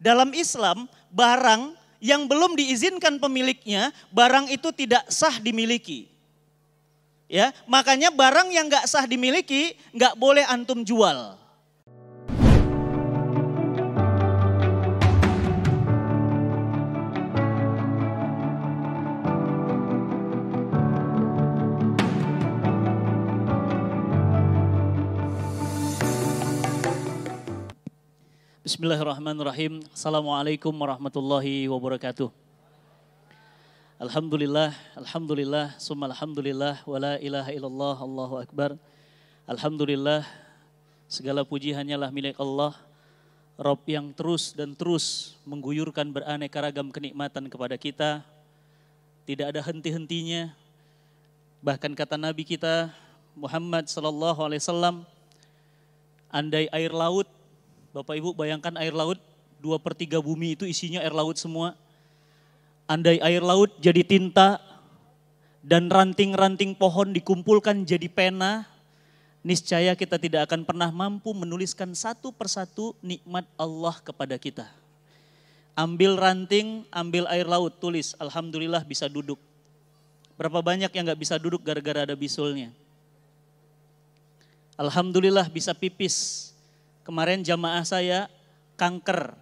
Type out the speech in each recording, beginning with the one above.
Dalam Islam, barang yang belum diizinkan pemiliknya, barang itu tidak sah dimiliki. Ya, makanya barang yang nggak sah dimiliki nggak boleh antum jual. Bismillahirrahmanirrahim. Assalamualaikum warahmatullahi wabarakatuh. Alhamdulillah, alhamdulillah, summa alhamdulillah, wa la ilaha illallah, Allahu akbar. Alhamdulillah, segala puji hanyalah milik Allah, Rabb yang terus dan terus mengguyurkan beraneka ragam kenikmatan kepada kita. Tidak ada henti-hentinya. Bahkan kata Nabi kita Muhammad sallallahu alaihi wasallam, andai air laut, Bapak Ibu bayangkan air laut, 2/3 bumi itu isinya air laut semua. Andai air laut jadi tinta dan ranting-ranting pohon dikumpulkan jadi pena, niscaya kita tidak akan pernah mampu menuliskan satu persatu nikmat Allah kepada kita. Ambil ranting, ambil air laut, tulis alhamdulillah bisa duduk. Berapa banyak yang gak bisa duduk gara-gara ada bisulnya. Alhamdulillah bisa pipis. Kemarin jamaah saya kanker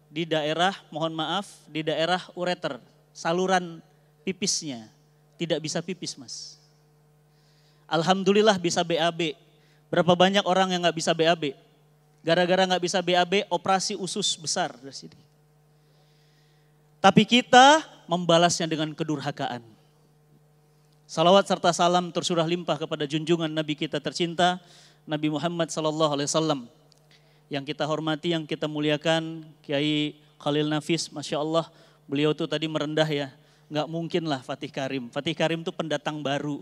di daerah, mohon maaf, di daerah ureter, saluran pipisnya, tidak bisa pipis mas. Alhamdulillah bisa BAB. Berapa banyak orang yang gak bisa BAB? Gara-gara gak bisa BAB, operasi usus besar dari sini. Tapi kita membalasnya dengan kedurhakaan. Salawat serta salam tersurah limpah kepada junjungan Nabi kita tercinta, Nabi Muhammad sallallahu alaihi wasallam. Yang kita hormati, yang kita muliakan, Kiai Khalil Nafis, Masya Allah, beliau tuh tadi merendah ya. Nggak mungkin lah Fatih Karim. Fatih Karim tuh pendatang baru.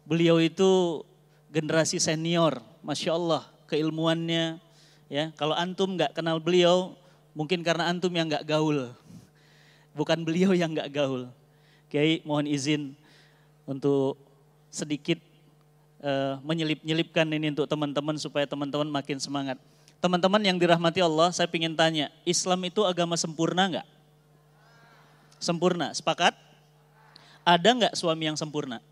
Beliau itu generasi senior, Masya Allah, keilmuannya. Ya, kalau antum nggak kenal beliau, mungkin karena antum yang nggak gaul. Bukan beliau yang nggak gaul. Kiai mohon izin untuk sedikit menyelip-nyelipkan ini untuk teman-teman supaya teman-teman makin semangat. Teman-teman yang dirahmati Allah, saya ingin tanya, Islam itu agama sempurna enggak? Sempurna, sepakat? Ada enggak suami yang sempurna?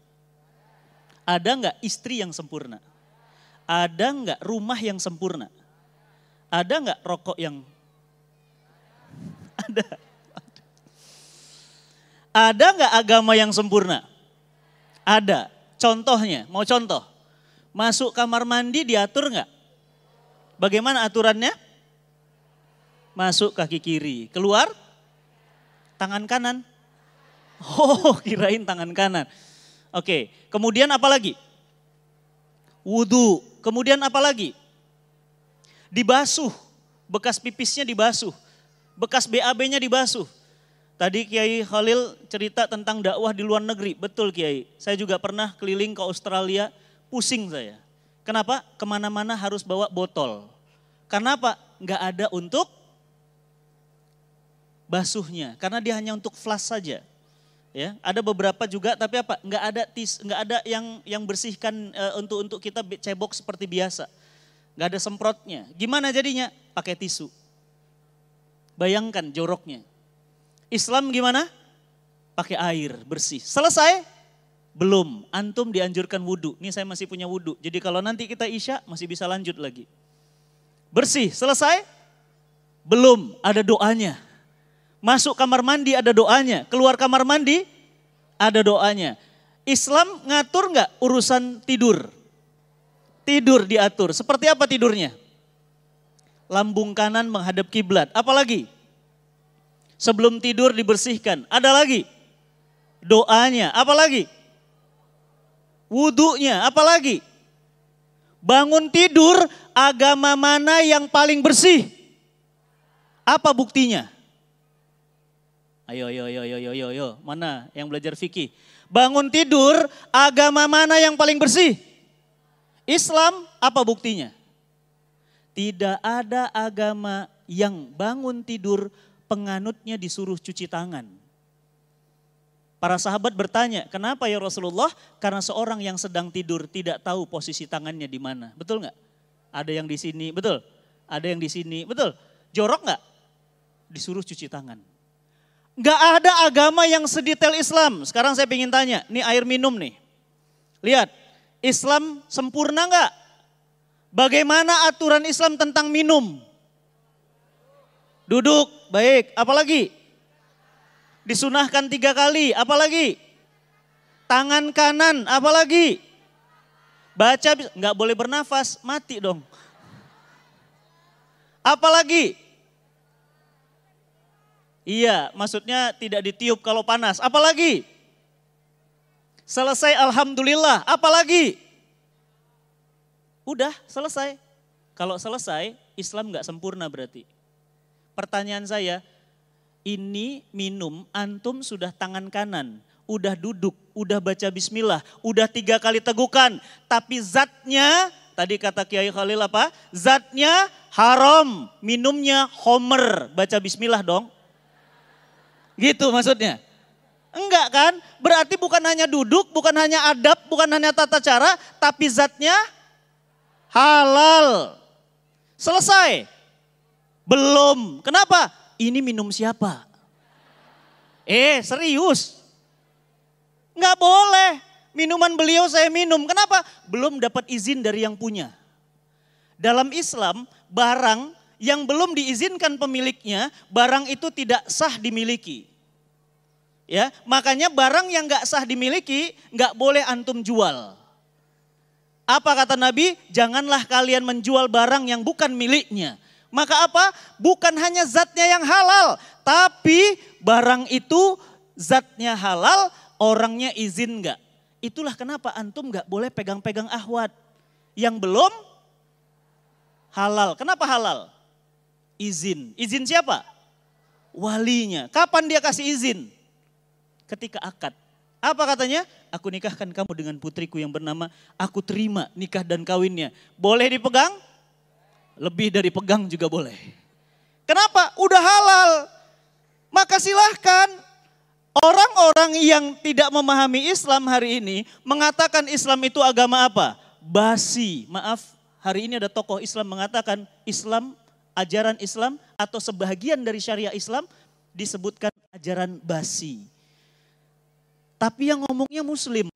Ada enggak istri yang sempurna? Ada enggak rumah yang sempurna? Ada enggak rokok yang? Ada. Ada enggak agama yang sempurna? Ada. Contohnya, mau contoh? Masuk kamar mandi diatur enggak? Bagaimana aturannya? Masuk kaki kiri, keluar tangan kanan. Oh, kirain tangan kanan. Oke, kemudian apa lagi? Wudu, kemudian apa lagi? Dibasuh, bekas pipisnya dibasuh, bekas BAB-nya dibasuh. Tadi Kiai Khalil cerita tentang dakwah di luar negeri. Betul Kiai, saya juga pernah keliling ke Australia, pusing saya. Kenapa? Kemana-mana harus bawa botol. Karena apa? Nggak ada untuk basuhnya. Karena dia hanya untuk flush saja. Ya, ada beberapa juga tapi apa? Nggak ada yang bersihkan untuk kita cebok seperti biasa. Nggak ada semprotnya. Gimana jadinya? Pakai tisu. Bayangkan joroknya. Islam gimana? Pakai air bersih. Selesai? Belum. Antum dianjurkan wudhu. Ini saya masih punya wudhu. Jadi kalau nanti kita isya masih bisa lanjut lagi. Bersih. Selesai? Belum. Ada doanya. Masuk kamar mandi ada doanya. Keluar kamar mandi ada doanya. Islam ngatur nggak urusan tidur? Tidur diatur. Seperti apa tidurnya? Lambung kanan menghadap kiblat. Apalagi? Sebelum tidur dibersihkan. Ada lagi? Doanya. Apa lagi? Wudunya. Apa lagi? Bangun tidur, agama mana yang paling bersih? Apa buktinya? Ayo. Mana yang belajar fikih? Bangun tidur, agama mana yang paling bersih? Islam. Apa buktinya? Tidak ada agama yang bangun tidur penganutnya disuruh cuci tangan. Para sahabat bertanya, kenapa ya Rasulullah? Karena seorang yang sedang tidur tidak tahu posisi tangannya di mana. Betul nggak? Ada yang di sini, betul? Ada yang di sini, betul. Jorok nggak? Disuruh cuci tangan. Nggak ada agama yang sedetail Islam. Sekarang saya ingin tanya, ini air minum nih. Lihat, Islam sempurna nggak? Bagaimana aturan Islam tentang minum? Duduk, baik. Apalagi? Disunahkan 3 kali, apalagi? Tangan kanan, apalagi? Baca, nggak boleh bernafas, mati dong. Apalagi? Iya, maksudnya tidak ditiup kalau panas. Apalagi? Selesai alhamdulillah. Apalagi? Udah selesai. Kalau selesai, Islam nggak sempurna berarti. Pertanyaan saya, ini minum antum sudah tangan kanan, udah duduk, udah baca bismillah, udah 3 kali tegukan. Tapi zatnya, tadi kata Kiai Khalil apa? Zatnya haram, minumnya homer, baca bismillah dong. Gitu maksudnya. Enggak kan? Berarti bukan hanya duduk, bukan hanya adab, bukan hanya tata cara, tapi zatnya halal. Selesai. Belum. Kenapa? Ini minum siapa? Serius. Enggak boleh. Minuman beliau saya minum. Kenapa? Belum dapat izin dari yang punya. Dalam Islam, barang yang belum diizinkan pemiliknya, barang itu tidak sah dimiliki. Ya, makanya barang yang nggak sah dimiliki nggak boleh antum jual. Apa kata Nabi? Janganlah kalian menjual barang yang bukan miliknya. Maka apa? Bukan hanya zatnya yang halal, tapi barang itu zatnya halal, orangnya izin nggak. Itulah kenapa antum nggak boleh pegang-pegang ahwat yang belum halal. Kenapa halal? Izin. Izin siapa? Walinya. Kapan dia kasih izin? Ketika akad. Apa katanya? Aku nikahkan kamu dengan putriku yang bernama, aku terima nikah dan kawinnya. Boleh dipegang? Lebih dari pegang juga boleh. Kenapa? Udah halal. Maka silahkan. Orang-orang yang tidak memahami Islam hari ini mengatakan Islam itu agama apa? Basi. Maaf, hari ini ada tokoh Islam mengatakan Islam, ajaran Islam atau sebagian dari syariah Islam disebutkan ajaran basi. Tapi yang ngomongnya Muslim.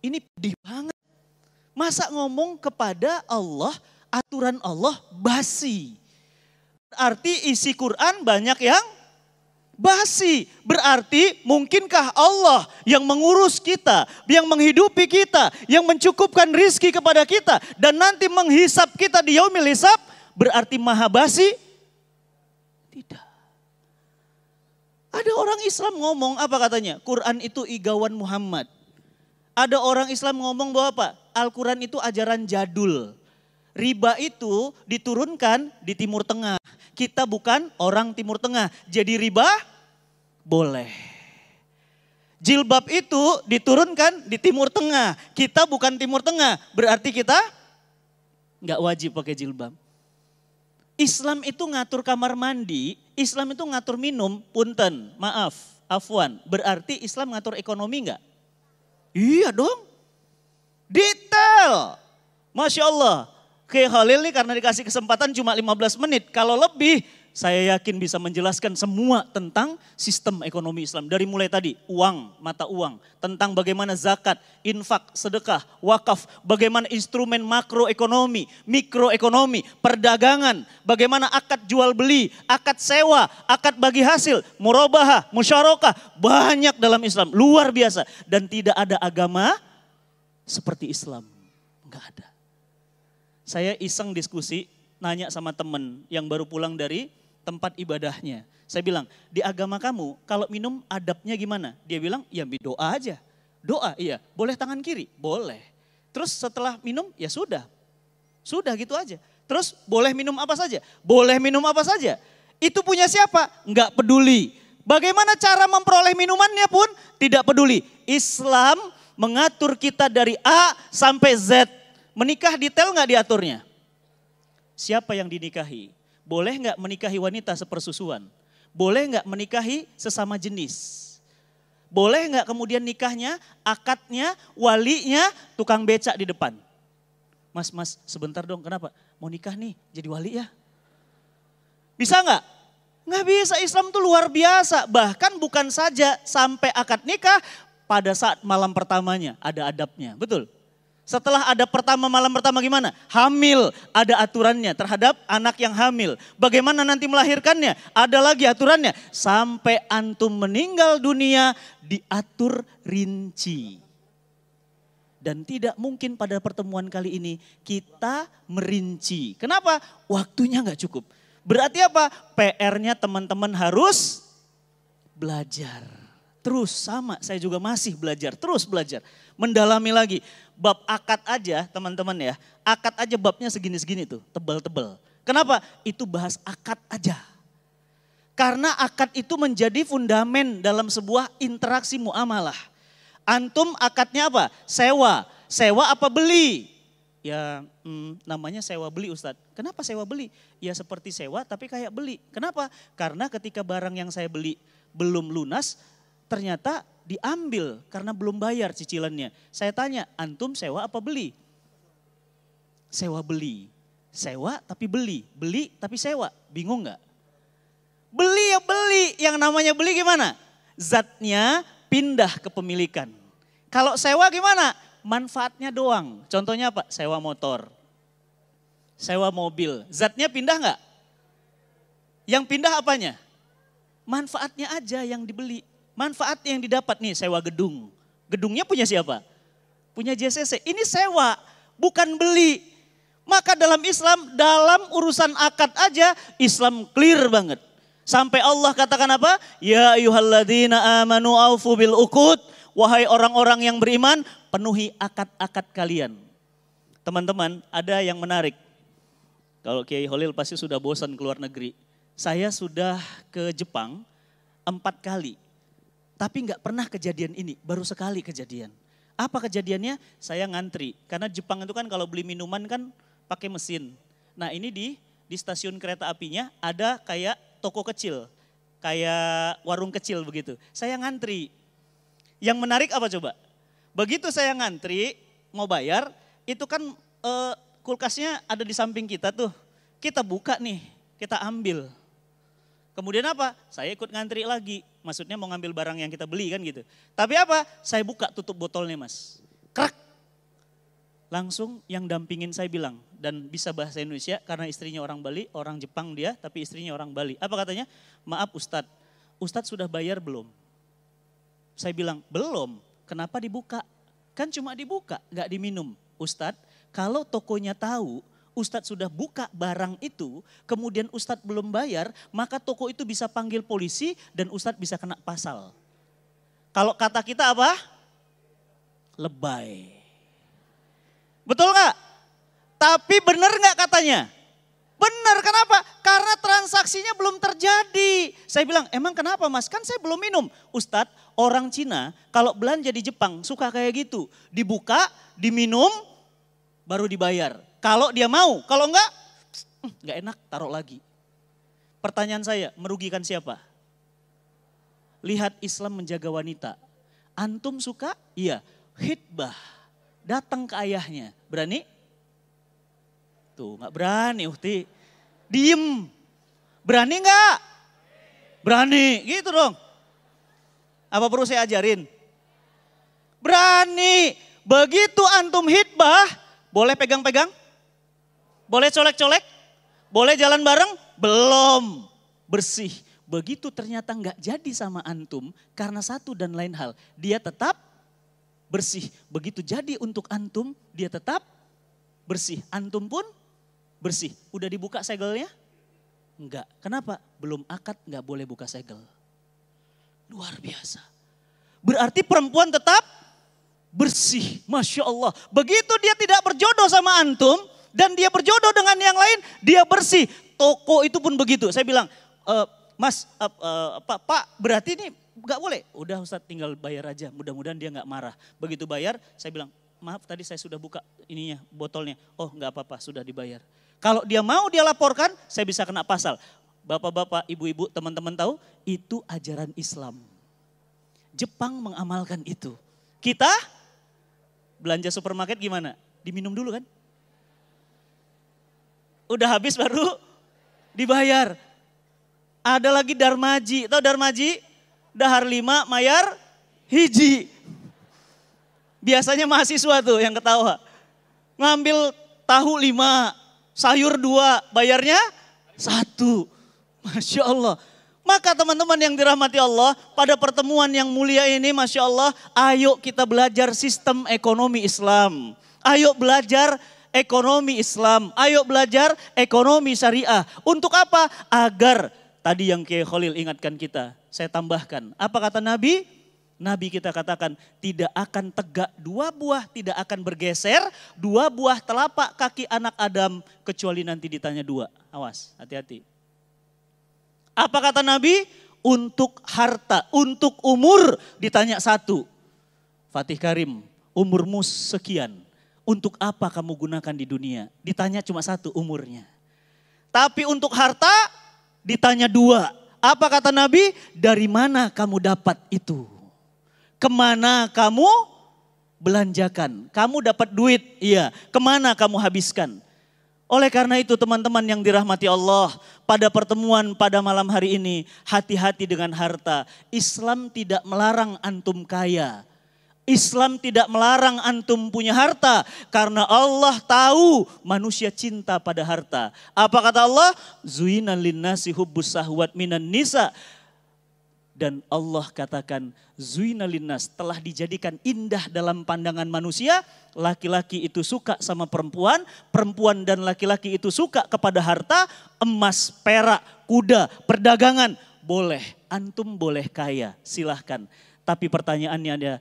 Ini pedih banget. Masa ngomong kepada Allah, aturan Allah basi. Berarti isi Quran banyak yang basi. Berarti mungkinkah Allah yang mengurus kita, yang menghidupi kita, yang mencukupkan rizki kepada kita, dan nanti menghisap kita di yaumil hisab, berarti maha basi? Tidak. Ada orang Islam ngomong apa katanya? Quran itu igawan Muhammad. Ada orang Islam ngomong bahwa apa? Al-Quran itu ajaran jadul. Riba itu diturunkan di Timur Tengah. Kita bukan orang Timur Tengah. Jadi riba boleh. Jilbab itu diturunkan di Timur Tengah. Kita bukan Timur Tengah. Berarti kita nggak wajib pakai jilbab. Islam itu ngatur kamar mandi, Islam itu ngatur minum, punten, maaf, afwan. Berarti Islam ngatur ekonomi enggak? Iya dong. Detail. Masya Allah. Kiai Khalil nih karena dikasih kesempatan cuma 15 menit. Kalau lebih, saya yakin bisa menjelaskan semua tentang sistem ekonomi Islam. Dari mulai tadi, uang, mata uang. Tentang bagaimana zakat, infak, sedekah, wakaf. Bagaimana instrumen makroekonomi, mikroekonomi, perdagangan. Bagaimana akad jual beli, akad sewa, akad bagi hasil, murabahah, musyarakah. Banyak dalam Islam, luar biasa. Dan tidak ada agama seperti Islam. Enggak ada. Saya iseng diskusi, nanya sama temen yang baru pulang dari tempat ibadahnya. Saya bilang, di agama kamu kalau minum adabnya gimana? Dia bilang, ya doa aja. Doa, iya. Boleh tangan kiri? Boleh. Terus setelah minum, ya sudah. Sudah gitu aja. Terus boleh minum apa saja? Boleh minum apa saja. Itu punya siapa? Enggak peduli. Bagaimana cara memperoleh minumannya pun tidak peduli. Islam mengatur kita dari A sampai Z. Menikah detail nggak diaturnya? Siapa yang dinikahi? Boleh nggak menikahi wanita sepersusuan? Boleh nggak menikahi sesama jenis? Boleh nggak kemudian nikahnya, akadnya, walinya, tukang becak di depan? Mas sebentar dong, kenapa? Mau nikah nih, jadi wali ya. Bisa nggak? Nggak bisa, Islam tuh luar biasa. Bahkan bukan saja sampai akad nikah, pada saat malam pertamanya ada adabnya, betul? Setelah ada malam pertama gimana? Hamil, ada aturannya terhadap anak yang hamil. Bagaimana nanti melahirkannya? Ada lagi aturannya. Sampai antum meninggal dunia diatur rinci. Dan tidak mungkin pada pertemuan kali ini kita merinci. Kenapa? Waktunya nggak cukup. Berarti apa? PR-nya teman-teman harus belajar. Terus sama, saya juga masih belajar, terus belajar. Mendalami lagi. Bab akad aja teman-teman ya, akad aja babnya segini-segini tuh, tebal-tebal. Kenapa? Itu bahas akad aja. Karena akad itu menjadi fundamen dalam sebuah interaksi muamalah. Antum akadnya apa? Sewa. Sewa apa beli? Ya namanya sewa beli Ustadz. Kenapa sewa beli? Ya seperti sewa tapi kayak beli. Kenapa? Karena ketika barang yang saya beli belum lunas, ternyata diambil karena belum bayar cicilannya. Saya tanya, antum sewa apa beli? Sewa beli. Sewa tapi beli. Beli tapi sewa. Bingung gak? Beli ya beli. Yang namanya beli gimana? Zatnya pindah kepemilikan. Kalau sewa gimana? Manfaatnya doang. Contohnya apa? Sewa motor. Sewa mobil. Zatnya pindah gak? Yang pindah apanya? Manfaatnya aja yang dibeli. Manfaat yang didapat nih sewa gedung. Gedungnya punya siapa? Punya JCC. Ini sewa, bukan beli. Maka dalam Islam, dalam urusan akad aja Islam clear banget. Sampai Allah katakan apa? Ya ayyuhalladzina amanu aufu bil uqud. Wahai orang-orang yang beriman, penuhi akad-akad kalian. Teman-teman, ada yang menarik. Kalau Kiai Holil pasti sudah bosan keluar negeri. Saya sudah ke Jepang 4 kali. Tapi nggak pernah kejadian ini, baru sekali kejadian. Apa kejadiannya? Saya ngantri, karena Jepang itu kan kalau beli minuman kan pakai mesin. Nah ini di stasiun kereta apinya ada kayak toko kecil, kayak warung kecil begitu. Saya ngantri. Yang menarik apa coba? Begitu saya ngantri, mau bayar, itu kan kulkasnya ada di samping kita tuh. Kita buka nih, kita ambil. Kemudian apa? Saya ikut ngantri lagi. Maksudnya mau ngambil barang yang kita beli kan gitu. Tapi apa? Saya buka tutup botolnya mas. Krak. Langsung yang dampingin saya bilang. Dan bisa bahasa Indonesia karena istrinya orang Bali, orang Jepang dia tapi istrinya orang Bali. Apa katanya? Maaf Ustadz, Ustadz sudah bayar belum? Saya bilang belum. Kenapa dibuka? Kan cuma dibuka, gak diminum. Ustadz, kalau tokonya tahu Ustadz sudah buka barang itu, kemudian Ustadz belum bayar, maka toko itu bisa panggil polisi dan Ustadz bisa kena pasal. Kalau kata kita apa? Lebay. Betul gak? Tapi benar gak katanya? Benar, kenapa? Karena transaksinya belum terjadi. Saya bilang, emang kenapa mas? Kan saya belum minum. Ustadz, orang Cina kalau belanja di Jepang suka kayak gitu. Dibuka, diminum, baru dibayar. Kalau dia mau, kalau enggak enak, taruh lagi. Pertanyaan saya, merugikan siapa? Lihat Islam menjaga wanita. Antum suka? Iya. Khitbah, datang ke ayahnya. Berani? Tuh gak berani Uhti. Diem. Berani enggak? Berani, gitu dong. Apa perlu saya ajarin? Berani. Begitu antum khitbah, boleh pegang-pegang? Boleh colek-colek? Boleh jalan bareng? Belum. Bersih. Begitu ternyata enggak jadi sama antum karena satu dan lain hal. Dia tetap bersih. Begitu jadi untuk antum, dia tetap bersih. Antum pun bersih. Udah dibuka segelnya? Enggak. Kenapa? Belum akad enggak boleh buka segel. Luar biasa. Berarti perempuan tetap bersih. Masya Allah. Begitu dia tidak berjodoh sama antum, dan dia berjodoh dengan yang lain, dia bersih. Toko itu pun begitu. Saya bilang, mas, pak berarti ini gak boleh. Udah Ustadz tinggal bayar aja, mudah-mudahan dia gak marah. Begitu bayar, saya bilang, maaf tadi saya sudah buka ininya, botolnya. Oh gak apa-apa, sudah dibayar. Kalau dia mau dia laporkan, saya bisa kena pasal. Bapak-bapak, ibu-ibu, teman-teman tahu, itu ajaran Islam. Jepang mengamalkan itu. Kita belanja supermarket gimana? Diminum dulu kan? udah habis baru dibayar. Ada lagi darmaji, tahu darmaji? Dahar 5, mayar hiji. Biasanya mahasiswa tuh yang ketawa. Ngambil tahu 5, sayur 2, bayarnya 1. Masya Allah. Maka teman-teman yang dirahmati Allah, pada pertemuan yang mulia ini Masya Allah, ayo kita belajar sistem ekonomi Islam. Ayo belajar ekonomi Islam, ayo belajar ekonomi syariah. Untuk apa? Agar tadi yang Kiai Khalil ingatkan kita, saya tambahkan. Apa kata Nabi? Nabi kita katakan tidak akan tegak 2 buah, tidak akan bergeser 2 buah telapak kaki anak Adam kecuali nanti ditanya 2. Awas, hati-hati. Apa kata Nabi? Untuk harta, untuk umur ditanya 1. Fatih Karim, umurmu sekian. Untuk apa kamu gunakan di dunia? Ditanya cuma 1 umurnya. Tapi untuk harta ditanya 2. Apa kata Nabi? Dari mana kamu dapat itu? Kemana kamu belanjakan? Kamu dapat duit, iya. Kemana kamu habiskan? Oleh karena itu teman-teman yang dirahmati Allah, pada pertemuan pada malam hari ini, hati-hati dengan harta. Islam tidak melarang antum kaya. Islam tidak melarang antum punya harta. Karena Allah tahu manusia cinta pada harta. Apa kata Allah? Zuina linnasi hubbus sahwat minan nisa. Dan Allah katakan zuina linnas, telah dijadikan indah dalam pandangan manusia. Laki-laki itu suka sama perempuan, perempuan dan laki-laki itu suka kepada harta, emas, perak, kuda, perdagangan. Boleh, antum boleh kaya, silahkan. Tapi pertanyaannya ada,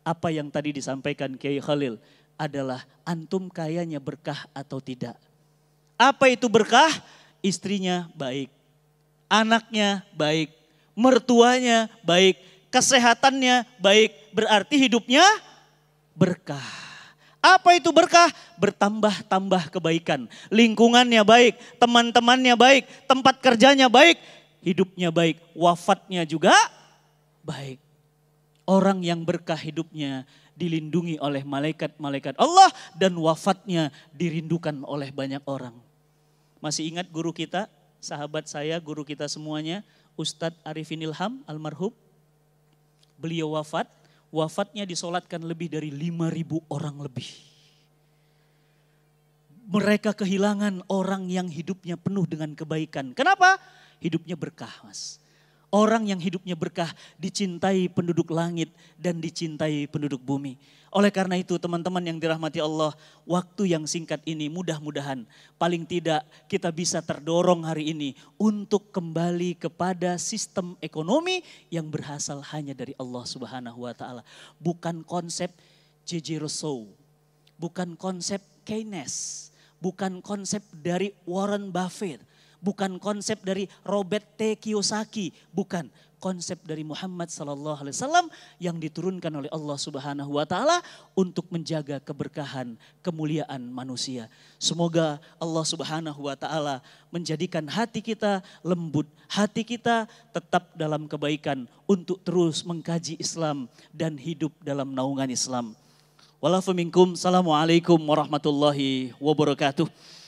apa yang tadi disampaikan Kiai Khalil adalah antum kayanya berkah atau tidak. Apa itu berkah? Istrinya baik, anaknya baik, mertuanya baik, kesehatannya baik, berarti hidupnya berkah. Apa itu berkah? Bertambah-tambah kebaikan. Lingkungannya baik, teman-temannya baik, tempat kerjanya baik, hidupnya baik, wafatnya juga baik. Orang yang berkah hidupnya dilindungi oleh malaikat-malaikat Allah dan wafatnya dirindukan oleh banyak orang. Masih ingat guru kita, sahabat saya, guru kita semuanya, Ustadz Arifin Ilham almarhum. Beliau wafat, wafatnya disolatkan lebih dari 5.000 orang lebih. Mereka kehilangan orang yang hidupnya penuh dengan kebaikan. Kenapa? Hidupnya berkah, Mas. Orang yang hidupnya berkah dicintai penduduk langit dan dicintai penduduk bumi. Oleh karena itu teman-teman yang dirahmati Allah, waktu yang singkat ini mudah-mudahan paling tidak kita bisa terdorong hari ini untuk kembali kepada sistem ekonomi yang berasal hanya dari Allah Subhanahu wa taala. Bukan konsep J.J. Rousseau, bukan konsep Keynes, bukan konsep dari Warren Buffett. Bukan konsep dari Robert T. Kiyosaki, bukan konsep dari Muhammad sallallahu alaihi wasallam yang diturunkan oleh Allah Subhanahu wa taala untuk menjaga keberkahan, kemuliaan manusia. Semoga Allah Subhanahu wa taala menjadikan hati kita lembut, hati kita tetap dalam kebaikan untuk terus mengkaji Islam dan hidup dalam naungan Islam. Walafu minkum, assalamualaikum warahmatullahi wabarakatuh.